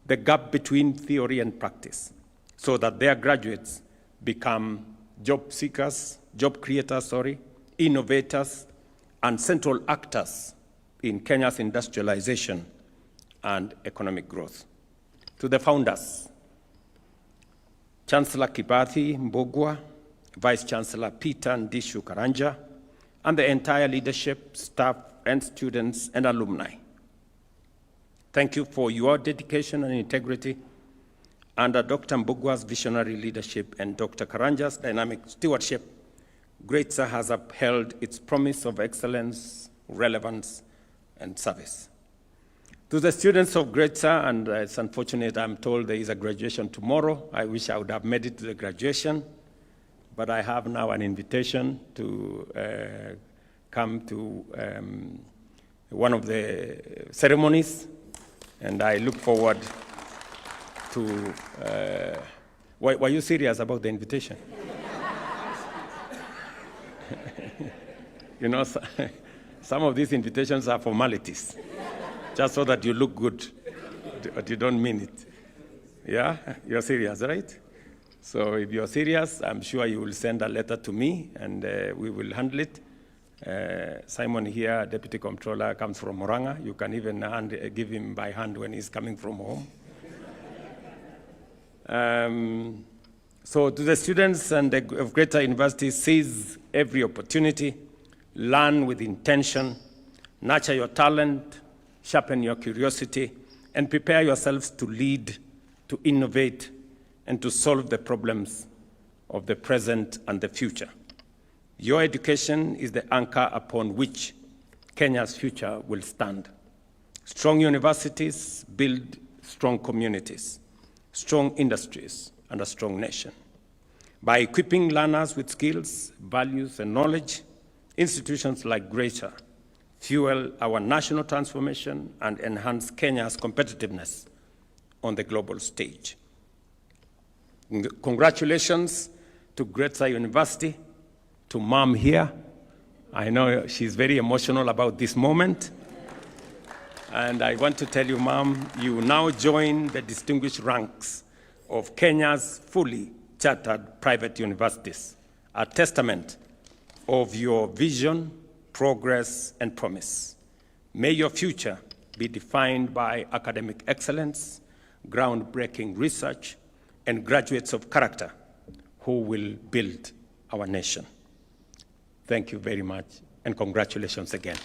the gap between theory and practice so that their graduates become job creators, innovators, and central actors in Kenya's industrialization and economic growth. To the founders, Chancellor Kibathi Mbogwa, Vice Chancellor Peter Ndishu Karanja, and the entire leadership, staff, and students and alumni. Thank you for your dedication and integrity. Under Dr. Mbogwa's visionary leadership and Dr. Karanja's dynamic stewardship, Gretsa has upheld its promise of excellence, relevance, and service. To the students of Gretsa, and it's unfortunate I'm told there is a graduation tomorrow. I wish I would have made it to the graduation, but I have now an invitation to come to one of the ceremonies, and I look forward to, were you serious about the invitation? You know, some of these invitations are formalities, just so that you look good, but you don't mean it. Yeah, you're serious, right? So if you're serious, I'm sure you will send a letter to me, and we will handle it. Simon here, Deputy Comptroller, comes from Moranga. You can even give him by hand when he's coming from home. So to the students of Gretsa University, seize every opportunity, learn with intention, nurture your talent, sharpen your curiosity, and prepare yourselves to lead, to innovate, and to solve the problems of the present and the future. Your education is the anchor upon which Kenya's future will stand. Strong universities build strong communities, strong industries, and a strong nation. By equipping learners with skills, values, and knowledge, institutions like Gretsa fuel our national transformation and enhance Kenya's competitiveness on the global stage. Congratulations to Gretsa University, to Mom here. I know she's very emotional about this moment. And I want to tell you, Mom, you now join the distinguished ranks of Kenya's fully chartered private universities, a testament of your vision, progress, and promise. May your future be defined by academic excellence, groundbreaking research, and graduates of character who will build our nation. Thank you very much, and congratulations again.